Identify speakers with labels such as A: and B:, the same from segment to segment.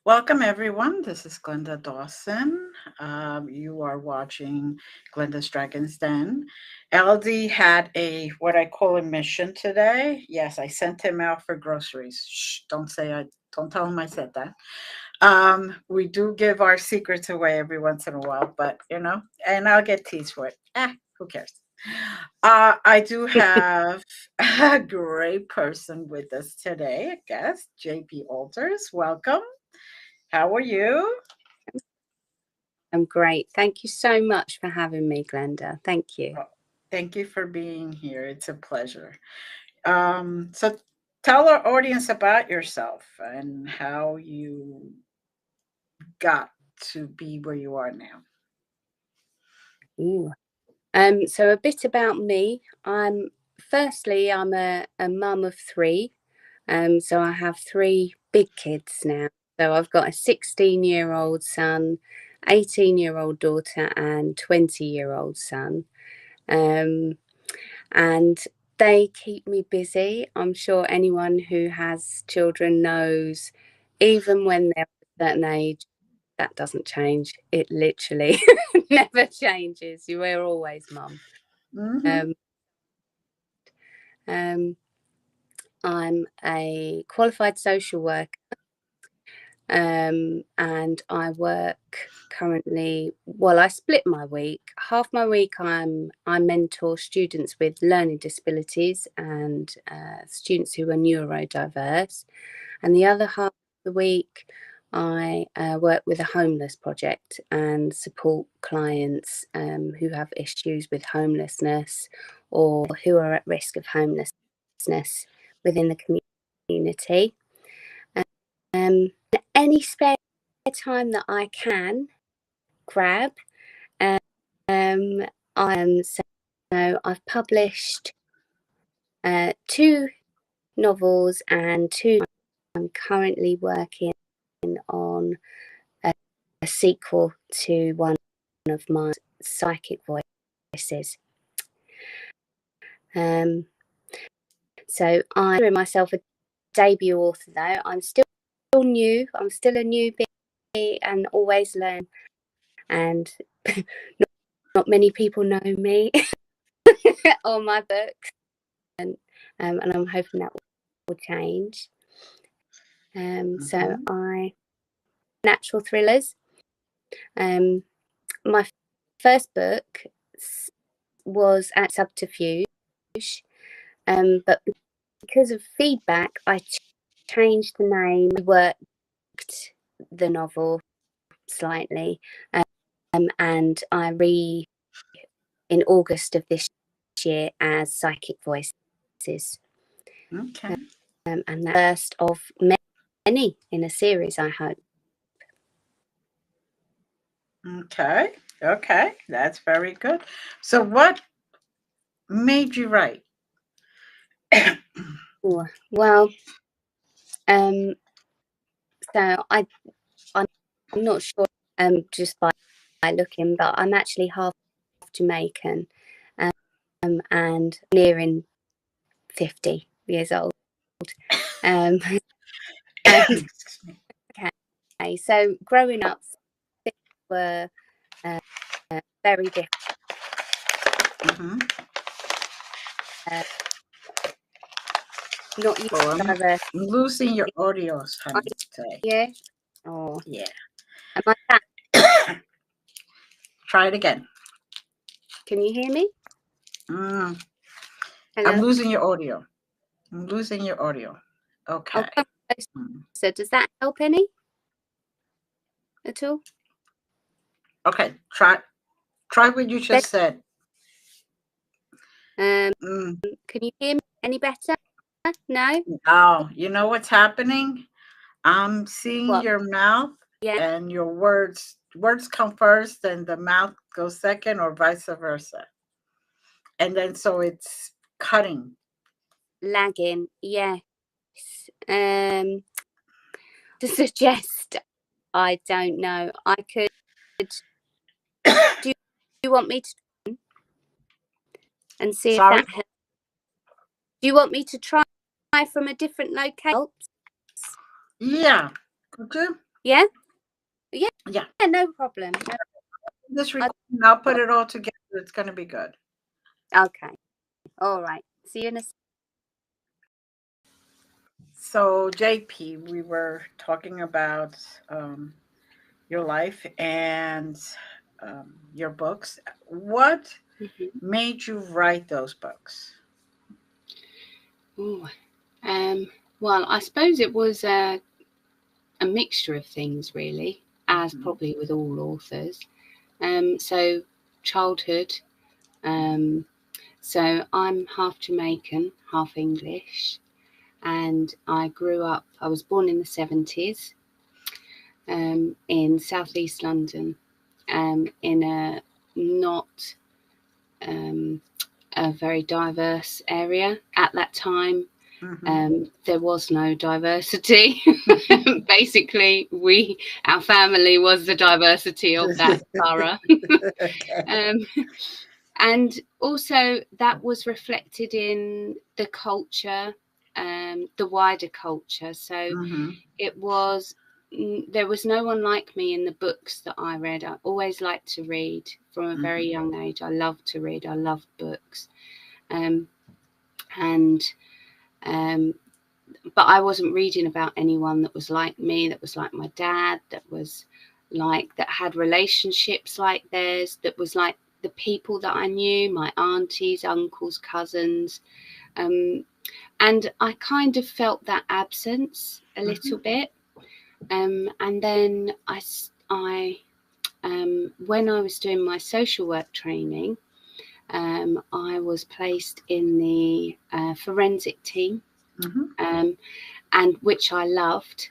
A: Welcome, everyone. This is Glenda Dawson. You are watching Glenda's Dragon's Den. LD had a what I call a mission today. Yes, I sent him out for groceries. Shh, don't tell him I said that. We do give our secrets away every once in a while, but and I'll get teased for it. Who cares? I do have a great person with us today, a guest, JP Alters. Welcome. How are you?
B: I'm great. Thank you so much for having me, Glenda. Thank you.
A: Oh, thank you for being here. It's a pleasure. So tell our audience about yourself and how you got to be where you are now.
B: Ooh. So a bit about me. Firstly, I'm a mum of three. So I have three big kids now. So I've got a 16-year-old son, 18-year-old daughter, and 20-year-old son. And they keep me busy. I'm sure anyone who has children knows, even when they're a certain age, that doesn't change. It literally never changes. You are always mum.
A: Mm-hmm.
B: I'm a qualified social worker, and I work currently. Well, I split my week. Half my week, I mentor students with learning disabilities and students who are neurodiverse, and the other half of the week, I work with a homeless project and support clients who have issues with homelessness or who are at risk of homelessness within the community. Any spare time that I can grab, so I've published 2 novels and 2. I'm currently working on a sequel to one of my Psychic Voices. So I consider myself a debut author, though. I'm still new. I'm still a newbie and always learn. And not many people know me or my books, and I'm hoping that will change. So I natural thrillers. My first book was at Subterfuge, but because of feedback, I changed the name, reworked the novel slightly, and I in August of this year as Psychic Voices.
A: Okay.
B: And the first of many in a series, I hope.
A: Okay, that's very good. So what made you write?
B: Well, so I'm not sure just by looking, but I'm actually half Jamaican, and nearing 50 years old. And okay, so growing up, things were very different. Not used to
A: I'm losing your audio, honey, today.
B: Yeah. Oh.
A: Yeah.
B: Am I back?
A: Try it again.
B: Can you hear me?
A: I'm losing your audio. I'm losing your audio. Okay.
B: So does that help any at all?
A: Okay. Try what you just said.
B: Can you hear me any better? No?
A: Oh, you know what's happening? I'm seeing your mouth and your words. Words come first and the mouth goes second, or vice versa. And then so it's cutting.
B: Lagging, yes. To suggest, I don't know. I could. Do you want me to and see if that helps? Do you want me to try from a different location?
A: Yeah. Could you?
B: Yeah? Yeah,
A: Yeah.
B: no problem.
A: This recording, I'll put it all together. It's going to be good.
B: Okay. All right. See you in a
A: So, JP, we were talking about your life and your books. What made you write those books?
B: Ooh. Well, I suppose it was a mixture of things, really, as probably with all authors. So childhood. So I'm half Jamaican, half English, and I was born in the 70s in southeast London, in a not a very diverse area at that time. There was no diversity. Basically, our family was the diversity of that borough. And also that was reflected in the culture, the wider culture. So there was no one like me in the books that I read. I always liked to read from a very young age. I loved to read. I loved books. But I wasn't reading about anyone that was like me, that was like my dad, that had relationships like theirs, that was like the people that I knew, my aunties, uncles, cousins. And I kind of felt that absence a little bit. And then when I was doing my social work training, I was placed in the forensic team, and which I loved.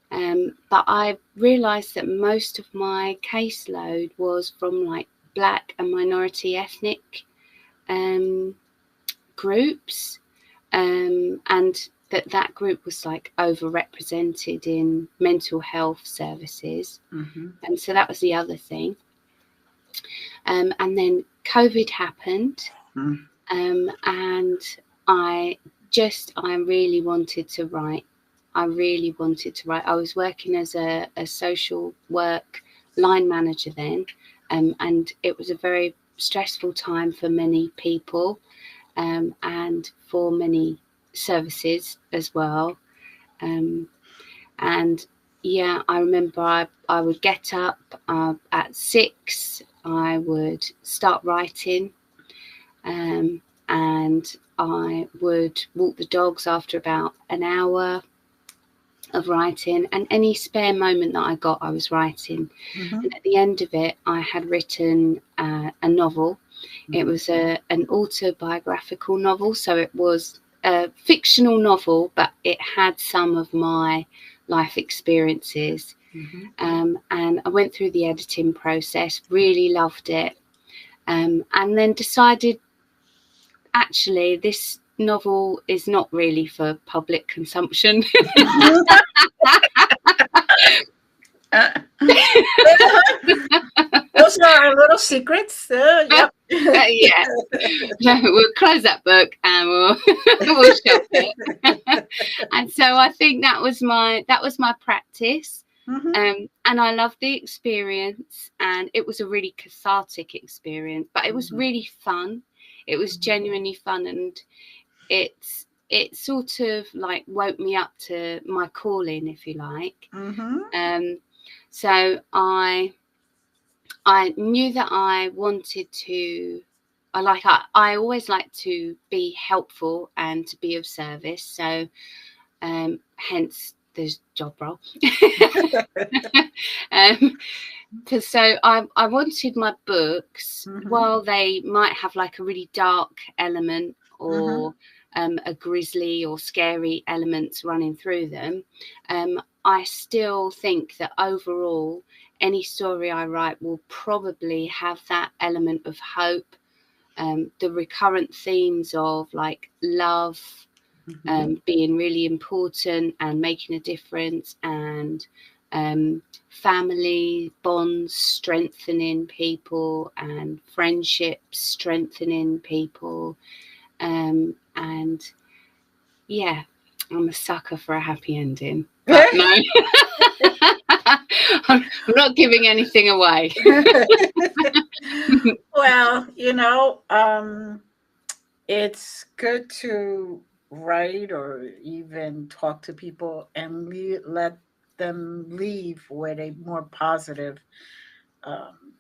B: But I realised that most of my caseload was from like Black and minority ethnic groups, and that group was like overrepresented in mental health services. And so that was the other thing. And then COVID happened, and I really wanted to write. I was working as a social work line manager then, and it was a very stressful time for many people, and for many services as well. And yeah, I remember I would get up at 6, I would start writing, and I would walk the dogs after about an hour of writing, and any spare moment that I got, I was writing. And at the end of it, I had written a novel. It was an autobiographical novel, so it was a fictional novel, but it had some of my life experiences. And I went through the editing process, really loved it, and then decided, actually, this novel is not really for public consumption.
A: Those are our little secrets. Yep.
B: Yeah. We'll close that book and we'll shelf it. And so I think that was my practice. And I loved the experience, and it was a really cathartic experience, but it was really fun. It was genuinely fun, and it sort of like woke me up to my calling, if you like. So I knew that I wanted to. I always like to be helpful and to be of service. So hence the job role. So I wanted my books, while they might have like a really dark element or a grisly or scary elements running through them, I still think that overall any story I write will probably have that element of hope, the recurrent themes of like love, being really important and making a difference, and family bonds strengthening people, and friendships strengthening people, and yeah, I'm a sucker for a happy ending. But no. I'm not giving anything away.
A: Well, it's good to write or even talk to people and let them leave with a more positive um,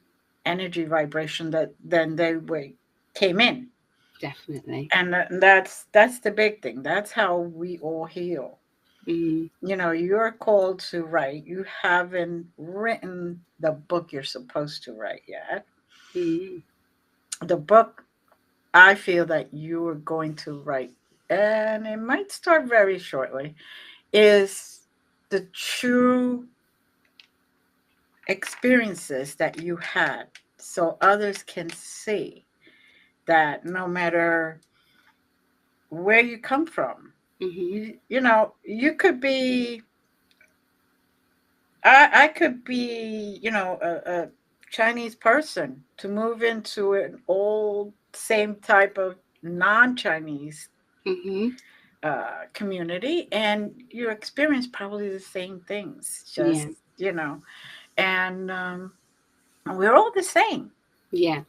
A: energy vibration than came in.
B: Definitely.
A: And that's the big thing. That's how we all heal.
B: Mm.
A: You're called to write. You haven't written the book you're supposed to write yet.
B: Mm.
A: The book I feel that you are going to write, and it might start very shortly, is the true experiences that you had so others can see that no matter where you come from,
B: Mm-hmm.
A: you could be, I could be, a Chinese person to move into an old, same type of non Chinese
B: Mm-hmm.
A: community, and you experience probably the same things,
B: Yeah.
A: just, and we're all the same.
B: Yeah.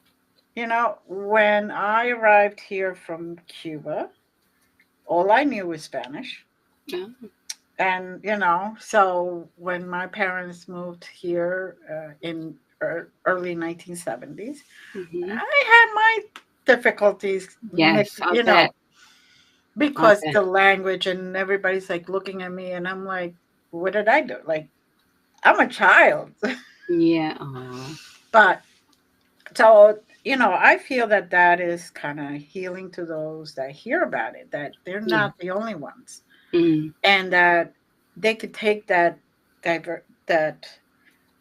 A: When I arrived here from Cuba, all I knew was Spanish.
B: Oh.
A: And, so when my parents moved here in early 1970s,
B: Mm-hmm.
A: I had my difficulties,
B: Yes, I bet. I
A: because
B: bet.
A: the language, and everybody's like looking at me, and I'm like, what did I do? Like, I'm a child.
B: Yeah. Oh.
A: But so, I feel that is kind of healing to those that hear about it, that they're
B: Yeah.
A: not the only ones,
B: Mm.
A: and that they could take that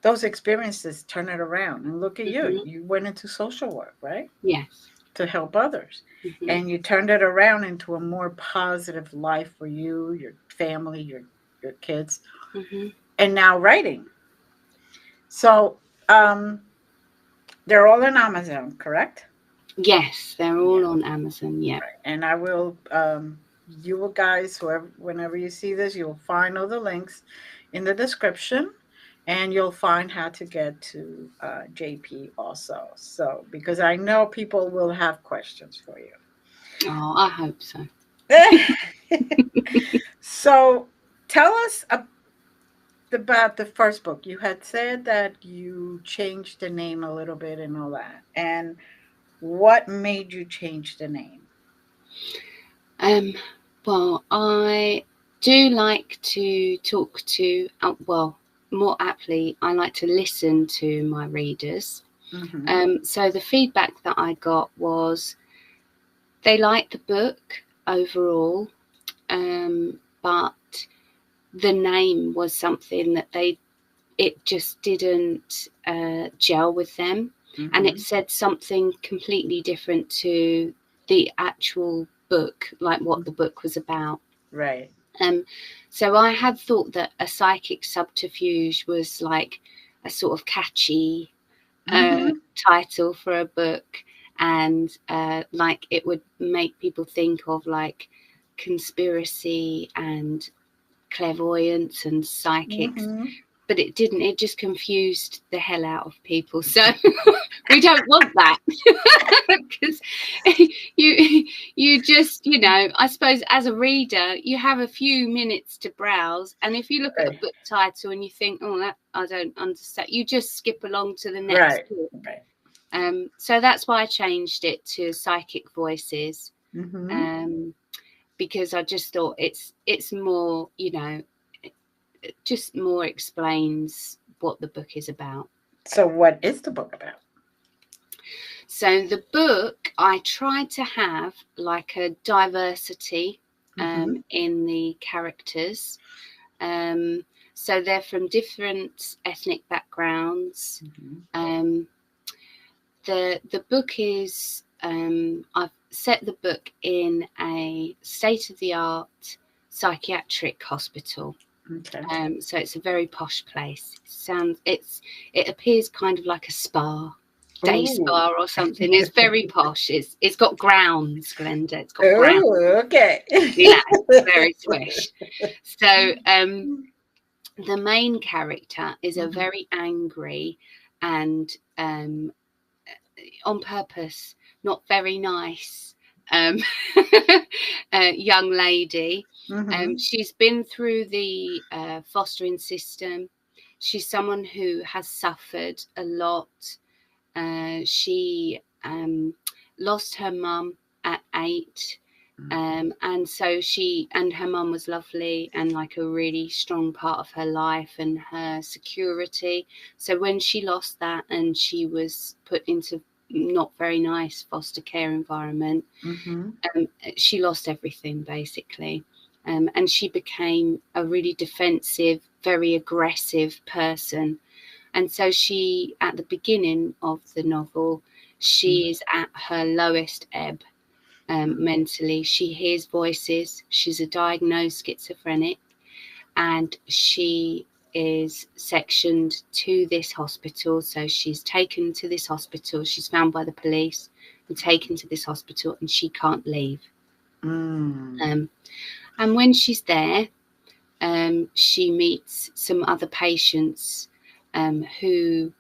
A: those experiences, turn it around, and look at you.
B: Mm-hmm.
A: You went into social work, right?
B: Yes.
A: To help others.
B: Mm-hmm.
A: And you turned it around into a more positive life for you, your family, your kids,
B: Mm-hmm.
A: and now writing. So um, they're all on Amazon, correct?
B: Yes, they're
A: Yeah,
B: all on Amazon. Yeah.
A: right. And I will, you will guys, whoever, whenever you see this, you'll find all the links in the description, and you'll find how to get to JP also. So, because I know people will have questions for you.
B: Oh, I hope so.
A: So, tell us about the first book. You had said that you changed the name a little bit and all that. And what made you change the name?
B: Um. Well, I do like to talk to. Well, more aptly, I like to listen to my readers.
A: Mm-hmm.
B: So the feedback that I got was they liked the book overall, but the name was something that it just didn't gel with them, and it
A: Mm-hmm.
B: said something completely different to the actual book, like what the book was about.
A: Right.
B: So I had thought that a psychic subterfuge was like a sort of catchy
A: Mm-hmm.
B: title for a book, and like it would make people think of like conspiracy and clairvoyance and psychics,
A: Mm-hmm.
B: but it didn't. It just confused the hell out of people. So we don't want that, because you just, I suppose as a reader you have a few minutes to browse, and if you look at a
A: Right.
B: book title and you think, oh, that I don't understand, you just skip along to the next
A: Right.
B: book.
A: Right.
B: So that's why I changed it to Psychic Voices,
A: Mm-hmm.
B: because I just thought it's more, it just more explains what the book is about.
A: So, what is the book about?
B: So the book, I tried to have like a diversity
A: Mm-hmm.
B: in the characters. So they're from different ethnic backgrounds.
A: Mm-hmm.
B: The book is, I've set the book in a state-of-the-art psychiatric hospital.
A: Okay.
B: So it's a very posh place. It appears kind of like a spa, day
A: Ooh.
B: spa or something. It's very posh. It's got grounds, Glenda. It's got grounds.
A: Ooh, okay.
B: Yeah, very swish. So the main character is a
A: Mhm.
B: very angry and on purpose not very nice um, young lady.
A: Mhm.
B: She's been through the fostering system. She's someone who has suffered a lot. She lost her mum at 8. And so she and her mum was lovely and like a really strong part of her life and her security. So when she lost that and she was put into not very nice foster care environment,
A: Mhm.
B: she lost everything basically. And she became a really defensive, very aggressive person. And so she, at the beginning of the novel, she is at her lowest ebb. Mentally, she hears voices. She's a diagnosed schizophrenic, and she is sectioned to this hospital. So she's taken to this hospital. She's found by the police and taken to this hospital, and she can't leave.
A: Mm.
B: And when she's there, she meets some other patients who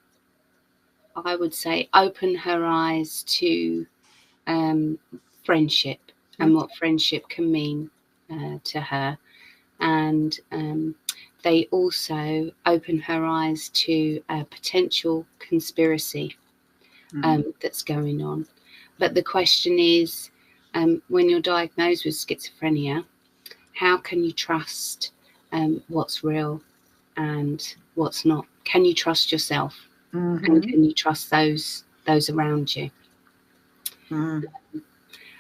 B: I would say open her eyes to friendship and what friendship can mean to her. And they also open her eyes to a potential conspiracy that's going on. But the question is, when you're diagnosed with schizophrenia, how can you trust what's real and what's not? Can you trust yourself? And can you trust those around you?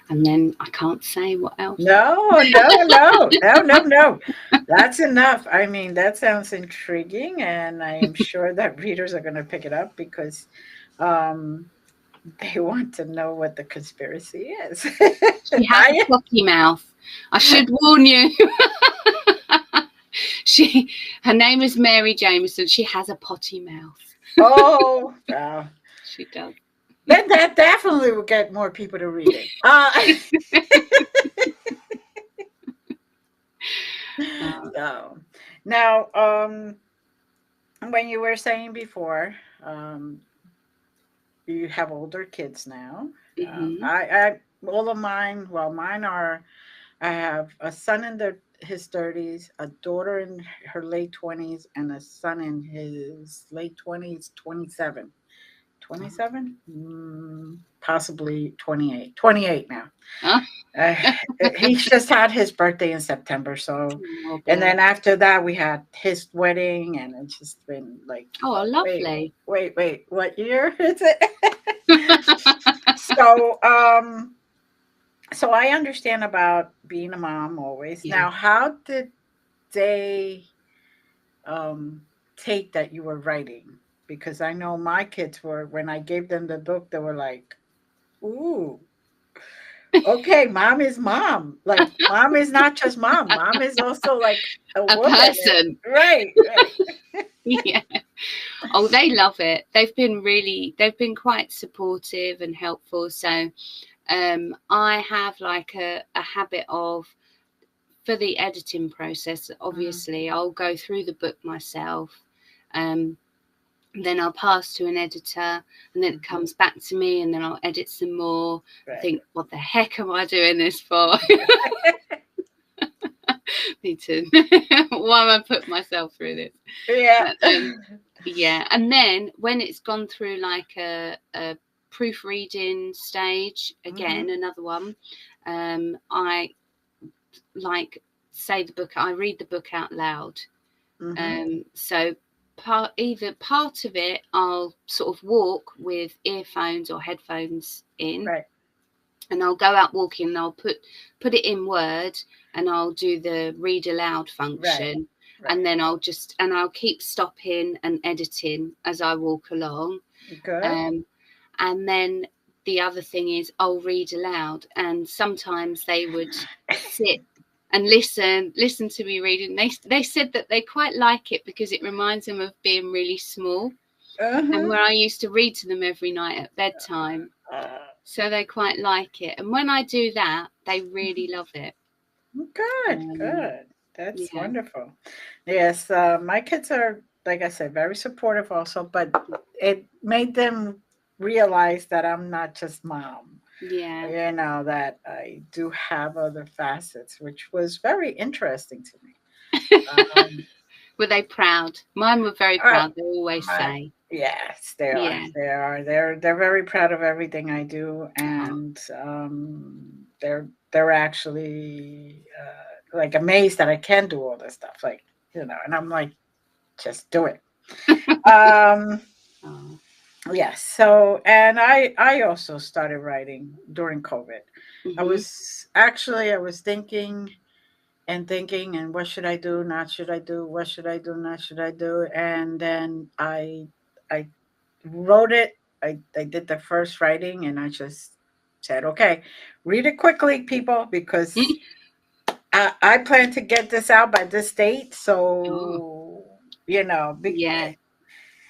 B: And then I can't say what else.
A: No, no, no, no, no, no. That's enough. I mean, that sounds intriguing, and I am sure that readers are going to pick it up because um, they want to know what the conspiracy is.
B: She has a potty mouth. I should warn you. Her name is Mary Jameson. She has a potty mouth.
A: Oh, wow.
B: She does.
A: Then that definitely will get more people to read it. So, now, when you were saying before, you have older kids now. I all of mine. Well, mine are. I have a son in his 30s, a daughter in her late 20s, and a son in his late 20s, 27. 27? Possibly 28. 28 now. Uh, he's just had his birthday in September, so and then after that we had his wedding, and it's just been like,
B: lovely.
A: Wait, what year is it? So so I understand about being a mom always. Now, how did they take that you were writing? Because I know my kids were, when I gave them the book, they were like, ooh, okay, mom is mom. Like, mom is not just mom. Mom is also like a woman.
B: Person.
A: Right.
B: Yeah. Oh, they love it. They've been quite supportive and helpful. So I have like a habit of, for the editing process, obviously, I'll go through the book myself. Then I'll pass to an editor, and then it comes back to me, and then I'll edit some more. Right. I think, what the heck am I doing this for? Me too. Why am I putting myself through this?
A: Yeah.
B: Yeah. And then when it's gone through like a proofreading stage, again, another one, I like say the book, I read the book out loud. So part of it I'll sort of walk with earphones or headphones in, right, and I'll go out walking and I'll put it in Word and I'll do the read aloud function, right. And then I'll keep stopping and editing as I walk along. Good. And then the other thing is I'll read aloud, and sometimes they would sit and listen to me reading. They said that they quite like it because it reminds them of being really small, and where I used to read to them every night at bedtime. So they quite like it. And when I do that, they really love it.
A: Good, good. That's
B: Yeah.
A: wonderful. Yes, my kids are, like I said, very supportive also, but it made them realize that I'm not just mom.
B: Yeah.
A: That I do have other facets, which was very interesting to me. Um,
B: Were they proud? Mine were very
A: uh,
B: proud. They always
A: my,
B: say.
A: yes, they are.
B: Yeah.
A: They are. They're very proud of everything I do,
B: Oh,
A: and they're actually like amazed that I can do all this stuff. Like, and I'm like, just do it. Um,
B: oh.
A: yes. So, and I also started writing during COVID.
B: Mm-hmm.
A: I was thinking and thinking, and what should I do? Not should I do? What should I do? Not should I do? And then I wrote it. I did the first writing, and I just said, okay, read it quickly, people, because I plan to get this out by this date.
B: Oh,
A: So,
B: yeah.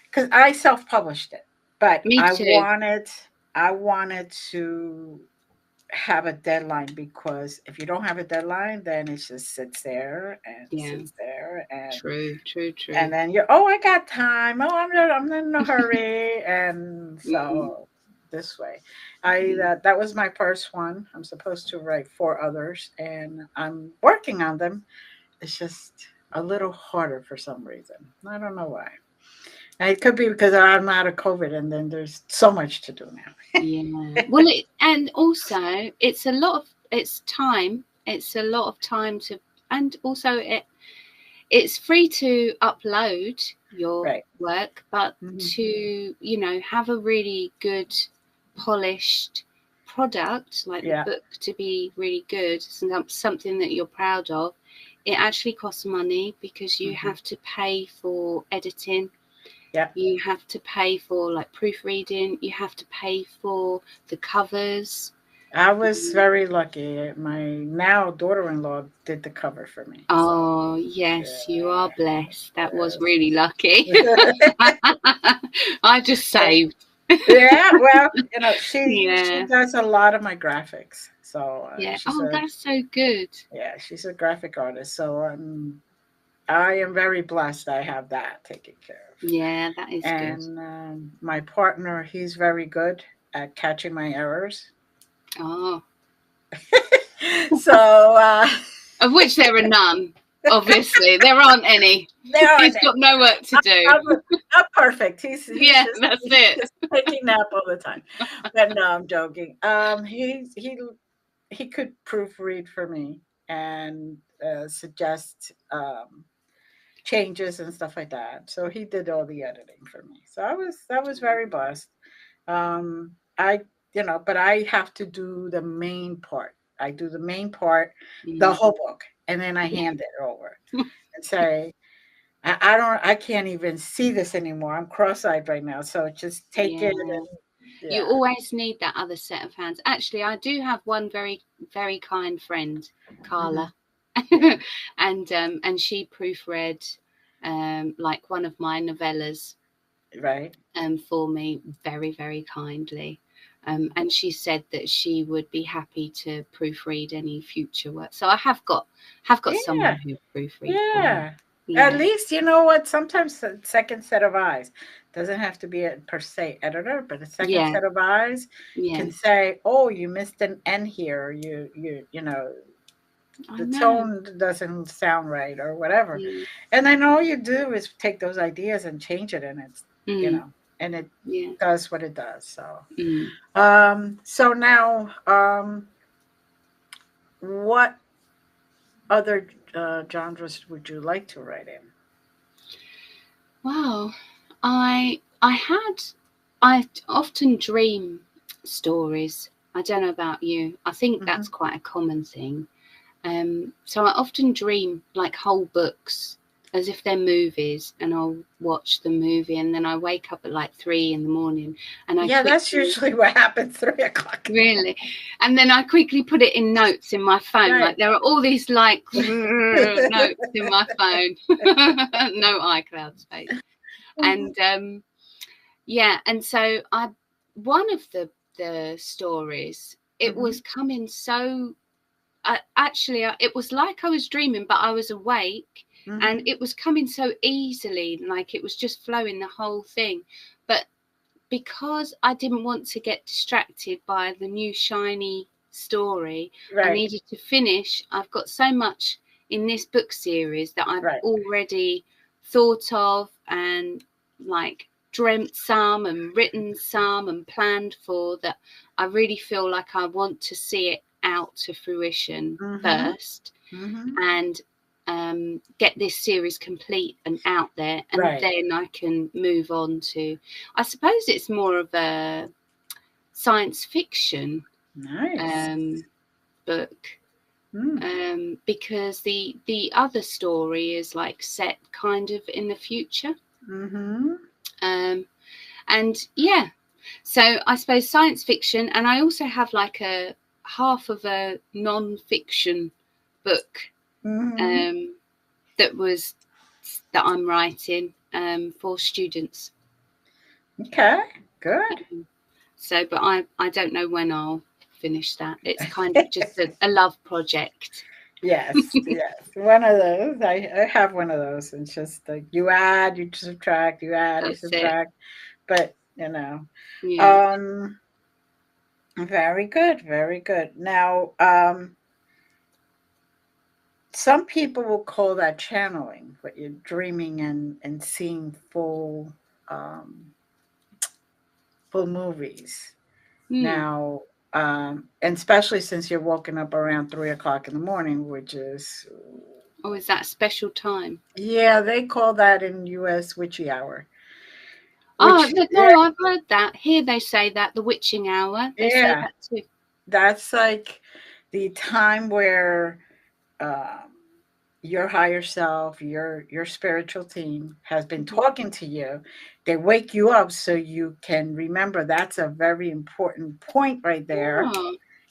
A: because I self-published it, but
B: Me too.
A: I wanted to have a deadline, because if you don't have a deadline, then it just sits there and
B: Yeah.
A: sits there,
B: True. True.
A: and
B: True.
A: then you're, oh, I got time, oh, I'm not in a hurry, and
B: Mm,
A: so this way, I
B: mm.
A: that was my first one. I'm supposed to write 4 others, and I'm working on them. It's just a little harder for some reason. I don't know why. And it could be because I'm out of COVID, and then there's so much to do now.
B: Yeah. Well, and also it's time. It's a lot of time to, and also it's free to upload your
A: Right.
B: work, but
A: Hmm.
B: to, have a really good polished product like the
A: Yeah.
B: book to be really good, something that you're proud of, it actually costs money because you
A: Hmm.
B: have to pay for editing,
A: Yeah.
B: you have to pay for like proofreading, you have to pay for the covers.
A: I was very lucky. My now daughter-in-law did the cover for me. So,
B: Oh, yes, you are
A: yeah.
B: blessed. That was
A: Yes.
B: really lucky. I just
A: Yeah.
B: saved.
A: Yeah, well, she
B: Yeah,
A: does a lot of my graphics. So,
B: yeah. Oh, that's so good.
A: she's a graphic artist. So, I am very blessed I have that taken care of.
B: Yeah, that is good.
A: And my partner, he's very good at catching my errors.
B: Oh,
A: So,
B: of which there are none. Obviously, there aren't any.
A: there are
B: He's
A: none.
B: got no work to do.
A: I'm not perfect. He's
B: Yeah,
A: just
B: that's
A: he's
B: it.
A: just taking nap all the time. But no, I'm joking. He could proofread for me and suggest changes and stuff like that. So he did all the editing for me. So I was very blessed. I but I have to do the main part. I do the main part, the
B: Mm.
A: whole book, and then I hand it over and say, I can't even see this anymore. I'm cross-eyed right now. So just take it,
B: Yeah.
A: and
B: You
A: yeah.
B: always need that other set of hands. Actually, I do have one very, very kind friend,
A: Hmm.
B: Carla,
A: Yeah.
B: and she proofread like one of my novellas
A: Right.
B: for me very, very kindly. And she said that she would be happy to proofread any future work. So I have got someone
A: Yeah.
B: who proofread for me.
A: Yeah. At
B: Yeah,
A: least you know what? Sometimes a second set of eyes doesn't have to be a per se editor, but a second
B: yeah,
A: set of eyes
B: yeah.
A: can say, "Oh, you missed an N here. You
B: I
A: the
B: know.
A: tone doesn't sound right or whatever."
B: Yeah.
A: And then all you do is take those ideas and change it, and
B: Mm,
A: and it
B: yeah.
A: does what it does. So,
B: Mm.
A: so now, what other genres would you like to write in?
B: Wow. I often dream stories. I don't know about you. I think
A: Hmm.
B: that's quite a common thing. So I often dream like whole books as if they're movies, and I'll watch the movie, and then I wake up at like 3 in the morning, and I
A: Yeah, that's
B: quickly
A: usually what happens 3 o'clock in the morning.
B: really, and then I quickly put it in notes in my phone. Like
A: Right.
B: there are all these like notes in my phone, no iCloud space, and yeah, and so one of the stories, it
A: Hmm.
B: was coming so it was like I was dreaming, but I was awake, and it was coming so easily, like it was just flowing, the whole thing. But because I didn't want to get distracted by the new shiny story, I needed to finish. I've got so much in this book series that I've already thought of and like dreamt some and written some and planned for, that I really feel like I want to see it out to fruition first, and get this series complete and out there, and then I can move on to, I suppose it's more of a science fiction book, because the other story is like set kind of in the future, and yeah, so I suppose science fiction. And I also have like a half of a non-fiction book that I'm writing for students.
A: Okay, good.
B: So, but I don't know when I'll finish that. It's kind of just a love project.
A: Yes, yes. One of those. I have one of those. It's just like you add, you subtract, you add, you subtract. But you know, very good, very good. Now, some people will call that channeling, but you're dreaming and seeing full movies. Now, and especially since you're woken up around 3 o'clock in the morning, which is,
B: is that a special time?
A: Yeah, they call that in US witchy hour.
B: No, I've heard that. Here they say that, the witching hour. They say that too.
A: That's like the time where your higher self, your spiritual team has been talking to you. They wake you up so you can remember. That's a very important point right there.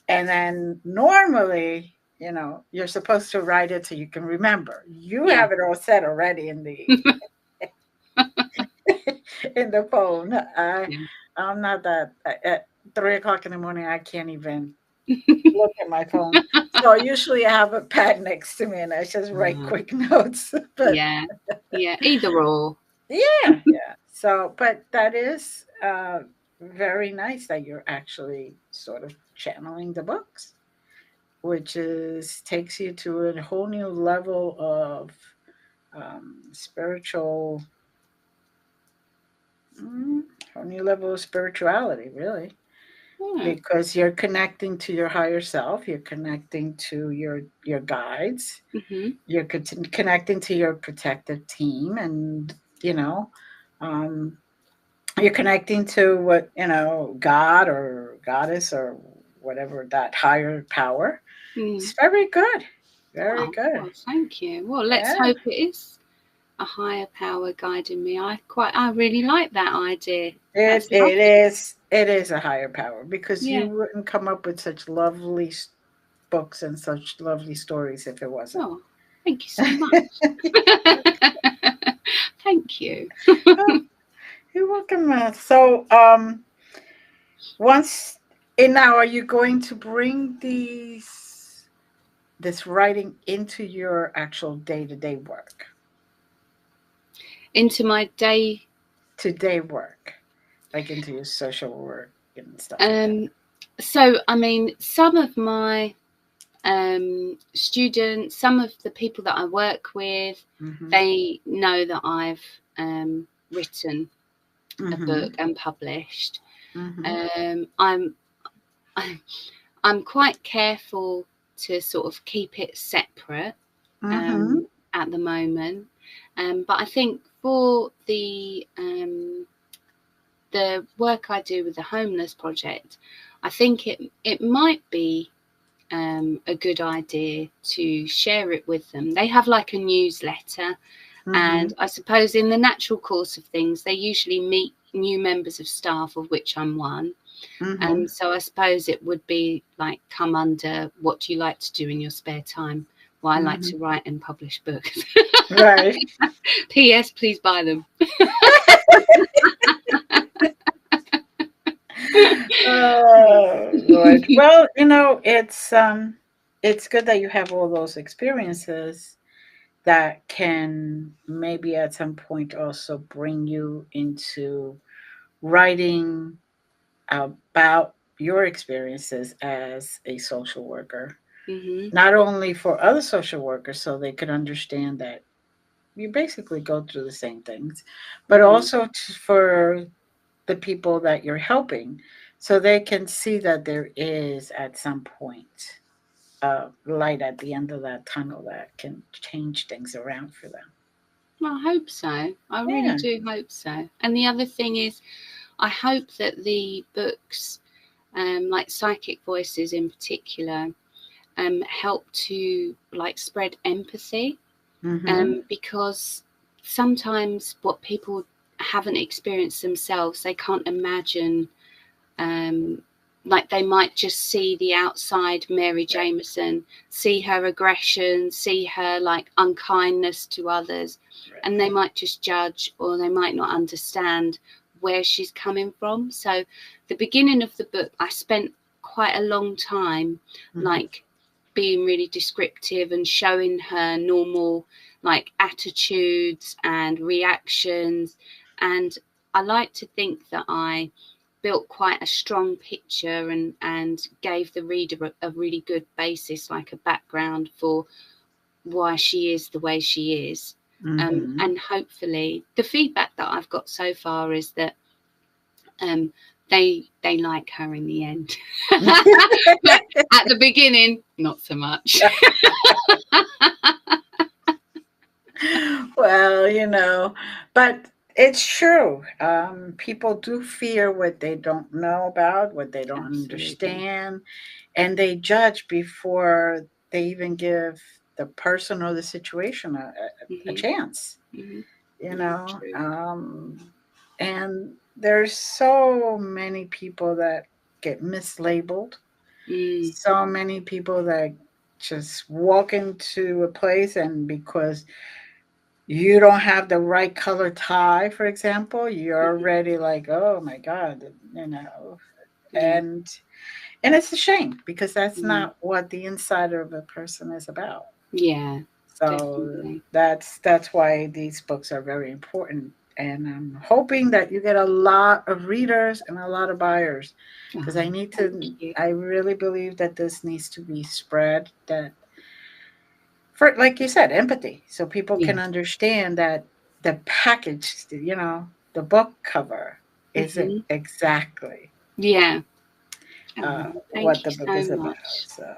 A: And then normally, you're supposed to write it so you can remember. You have it all set already in the in the phone. I'm not that at 3 o'clock in the morning. I can't even look at my phone. So usually I have a pad next to me and I just write quick notes. But
B: either or.
A: Yeah. So, but that is very nice that you're actually sort of channeling the books, which takes you to a whole new level of spiritual, whole new level of spirituality, really. Because you're connecting to your higher self, you're connecting to your guides, you're connecting to your protective team, and you're connecting to what God or goddess or whatever, that higher power. It's very good, very good.
B: Well, thank you. Well, let's hope it is a higher power guiding me. I really like that idea.
A: It is a higher power, because you wouldn't come up with such lovely books and such lovely stories if it wasn't.
B: Oh, thank you so much. Thank you.
A: You're welcome. So, now, are you going to bring this writing into your actual day-to-day work?
B: Into my
A: day-to-day work, like into your social work and stuff like that?
B: So, I mean, some of my students, some of the people that I work with, they know that I've written a book and published. I'm quite careful to sort of keep it separate at the moment, but I think for the work I do with the homeless project, I think it might be a good idea to share it with them. They have like a newsletter, and I suppose in the natural course of things, they usually meet new members of staff, of which I'm one. So I suppose it would be like come under what do you like to do in your spare time? Well, I like to write and publish books.
A: Right.
B: P.S. Please buy them.
A: Oh, Lord. Well, it's good that you have all those experiences that can maybe at some point also bring you into writing about your experiences as a social worker,
B: Mm-hmm.
A: not only for other social workers so they could understand that you basically go through the same things, but
B: Mm-hmm.
A: also for the people that you're helping so they can see that there is at some point light at the end of that tunnel that can change things around for them.
B: Well, I hope so. I really
A: Yeah.
B: do hope so. And the other thing is, I hope that the books, like Psychic Voices in particular, help to like spread empathy,
A: Mm-hmm.
B: because sometimes what people haven't experienced themselves, they can't imagine. Like they might just see the outside Mary
A: Right.
B: Jameson, see her aggression, see her like unkindness to others,
A: Right.
B: and they might just judge, or they might not understand where she's coming from. So the beginning of the book, I spent quite a long time
A: Mm-hmm.
B: like being really descriptive and showing her normal like attitudes and reactions. And I like to think that I built quite a strong picture and gave the reader a really good basis, like a background for why she is the way she is.
A: Mm-hmm.
B: And hopefully the feedback that I've got so far is that um, they like her in the end. But at the beginning, not so much.
A: Well, but it's true. People do fear what they don't know about, what they don't
B: Absolutely.
A: understand, and they judge before they even give the person or the situation a
B: Hmm.
A: chance.
B: Hmm.
A: You
B: Yeah,
A: know,
B: true.
A: and there's so many people that get mislabeled,
B: Mm.
A: so many people that just walk into a place and because you don't have the right color tie, for example, you're
B: Hmm.
A: already like, oh my God.
B: Yeah.
A: And it's a shame because that's
B: Mm.
A: not what the insider of a person is about.
B: Yeah,
A: So
B: definitely.
A: that's why these books are very important. And I'm hoping that you get a lot of readers and a lot of buyers because
B: Oh, thank you.
A: I really believe that this needs to be spread, that for, like you said, empathy, so people
B: Yeah.
A: can understand that the package, the book cover isn't
B: Hmm.
A: exactly
B: Yeah. Oh,
A: what
B: thank you
A: the book
B: so
A: is about.
B: much.
A: So,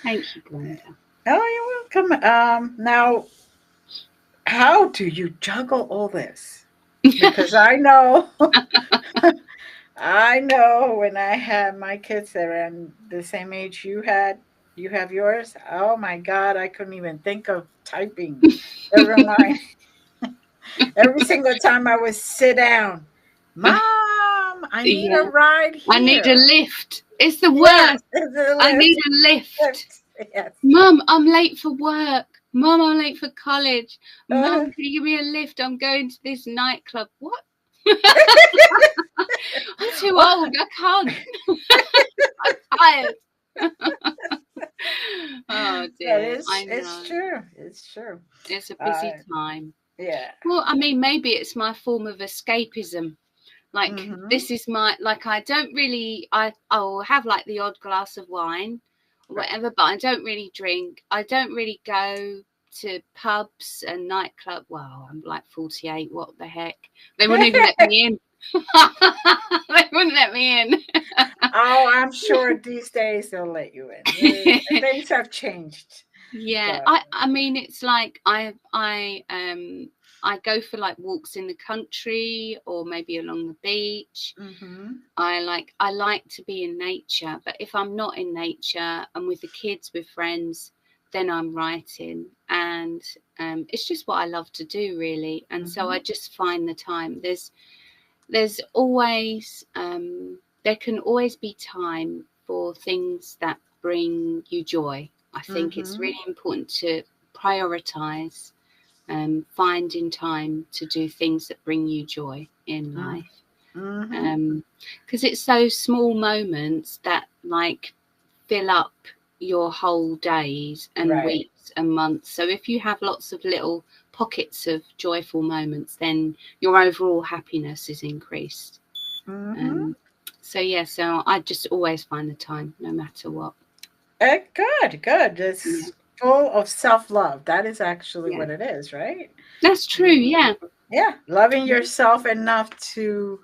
B: Thank you, Glenda.
A: oh, you're welcome. Now, how do you juggle all this? Because I know, I know when I had my kids that are in the same age you have yours. Oh my God, I couldn't even think of typing. Never mind. Every single time I would sit down, Mom, I need a
B: Yeah.
A: ride
B: I need a
A: here.
B: lift. It's the
A: Yes,
B: worst.
A: it's a
B: I need
A: lift.
B: a lift.
A: Lift. Yes.
B: Mum, I'm late for work. Mum, I'm late for college. Mum,
A: Uh,
B: can you give me a lift? I'm going to this nightclub. What? I'm too
A: well,
B: old. I can't. I'm tired. Oh dear. I
A: it's
B: know.
A: true. It's true.
B: It's a busy
A: Uh,
B: time.
A: yeah.
B: Well, I mean, maybe it's my form of escapism. Like
A: Mm-hmm.
B: this is my like I don't really I'll have like the odd glass of wine or
A: Right.
B: whatever, but I don't really drink. I don't really go to pubs and nightclub. Well, I'm like 48. What the heck? They wouldn't even let me in. They wouldn't let me in.
A: Oh, I'm sure these days they'll let you in. Things have changed.
B: Yeah,
A: So,
B: I mean it's like I go for like walks in the country or maybe along the beach.
A: mm-hmm.
B: I like to be in nature, but if I'm not in nature, I'm with the kids, with friends, then I'm writing, and it's just what I love to do, really. And so
A: Mm-hmm.
B: I just find the time. There's always there can always be time for things that bring you joy. I think it's
A: Mm-hmm.
B: really important to prioritize finding time to do things that bring you joy in life,
A: Mm-hmm.
B: because it's those small moments that like fill up your whole days and
A: Right.
B: weeks and months. So if you have lots of little pockets of joyful moments, then your overall happiness is increased.
A: Mm-hmm.
B: So yeah, so I just always find the time, no matter what.
A: Good, good.
B: Yeah,
A: It's full of self-love. That is actually
B: yeah,
A: what it is, right?
B: that's true.
A: You,
B: Yeah,
A: yeah, loving yourself enough to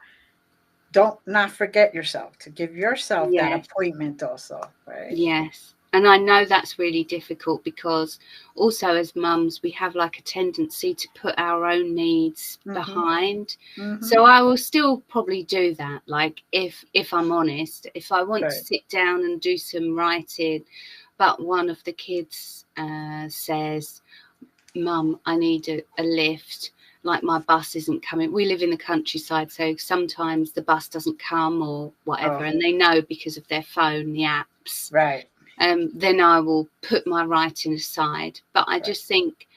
A: don't not forget yourself, to give yourself that
B: yes,
A: appointment also, right?
B: yes. And I know that's really difficult because also as mums, we have like a tendency to put our own needs
A: Mm-hmm.
B: behind.
A: Mm-hmm.
B: So I will still probably do that. Like if I'm honest, if I want to
A: Right.
B: sit down and do some writing, but one of the kids says, Mum, I need a lift. Like my bus isn't coming. We live in the countryside, so sometimes the bus doesn't come or whatever,
A: Oh,
B: and they know because of their phone, the apps.
A: right.
B: Then I will put my writing aside. But I
A: Right.
B: just think,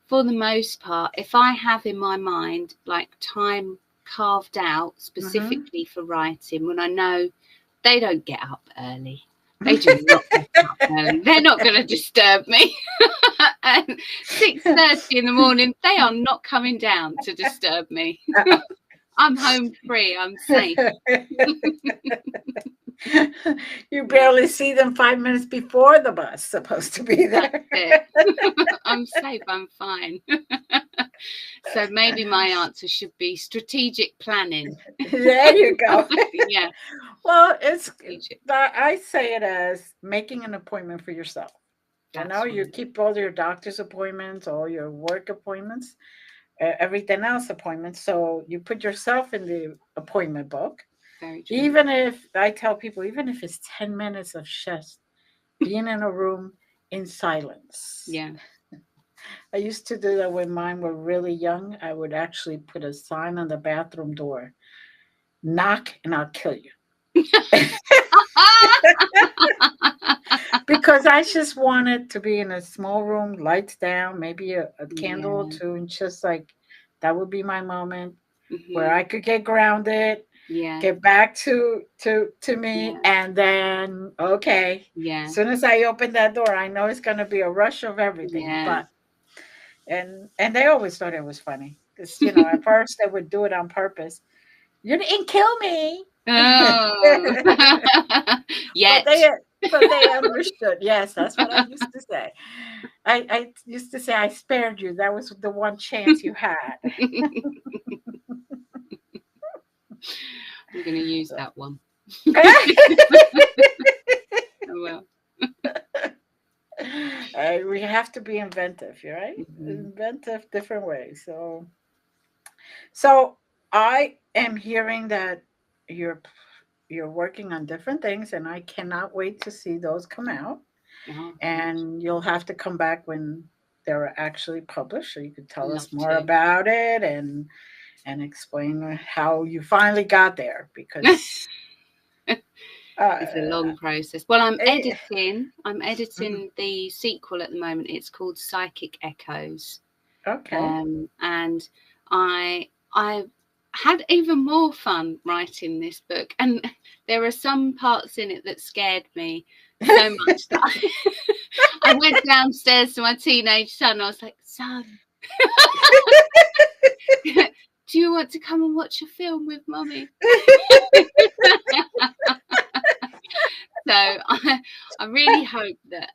B: for the most part, if I have in my mind like time carved out
A: Mm-hmm.
B: specifically for writing, when I know they don't get up early. They do not get up early. They're not going to disturb me. And 6:30 in the morning, they are not coming down to disturb me. I'm home free. I'm safe.
A: You
B: Yeah,
A: barely see them 5 minutes before the bus supposed to be
B: that's
A: there.
B: it. I'm safe. I'm fine. So maybe my answer should be strategic planning.
A: There you go.
B: Yeah,
A: Well, it's
B: strategic.
A: I say it as making an appointment for yourself.
B: That's
A: You
B: right.
A: keep all your doctor's appointments, all your work appointments, everything else appointments. So you put yourself in the appointment book.
B: Very true.
A: Even if I tell people, even if it's 10 minutes of just being in a room in silence.
B: Yeah.
A: I used to do that when mine were really young. I would actually put a sign on the bathroom door, knock and I'll kill you. Because I just wanted to be in a small room, lights down, maybe a candle or
B: Yeah.
A: two, and just like that would be my moment where
B: Hmm.
A: I could get grounded,
B: Yeah.
A: get back to me,
B: Yeah.
A: and then okay. As
B: Yeah.
A: soon as I open that door, I know it's gonna be a rush of everything.
B: Yeah.
A: But and they always thought it was funny because at first they would do it on purpose. You didn't kill me.
B: Oh.
A: But
B: Yet.
A: they understood. Yes, that's what I used to say. I used to say I spared you. That was the one chance you had.
B: I'm going to use that one. Oh, well.
A: We have to be inventive, right?
B: Hmm.
A: Inventive different ways. So I am hearing that you're you're working on different things, and I cannot wait to see those come out.
B: Oh, thank
A: And you'll have to come back when they're actually published, so you could tell
B: you.
A: us
B: Love
A: more
B: to.
A: about it and explain how you finally got there. Because uh,
B: It's a long process. Well, I'm
A: eh,
B: editing. I'm
A: mhm,
B: editing the sequel at the moment. It's called Psychic Echoes.
A: okay.
B: And I had even more fun writing this book, and there are some parts in it that scared me so much that I went downstairs to my teenage son. I was like, son, do you want to come and watch a film with mummy? So I really hope that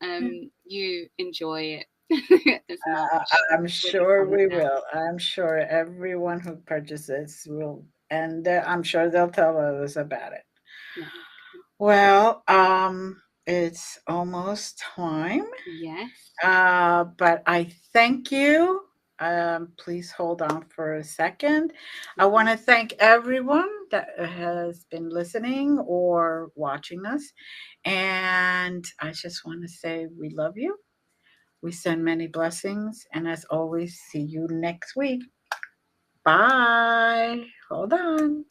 B: you enjoy it as much
A: I'm
B: when it
A: sure
B: comes
A: we
B: out.
A: will. I'm sure everyone who purchases will, and I'm sure they'll tell others about it.
B: Yeah.
A: Well, it's almost time.
B: Yes.
A: But I thank you. Please hold on for a second. I want
B: Mhm.
A: to thank everyone that has been listening or watching us. And I just want to say we love you. We send many blessings. And as always, see you next week. Bye. Hold on.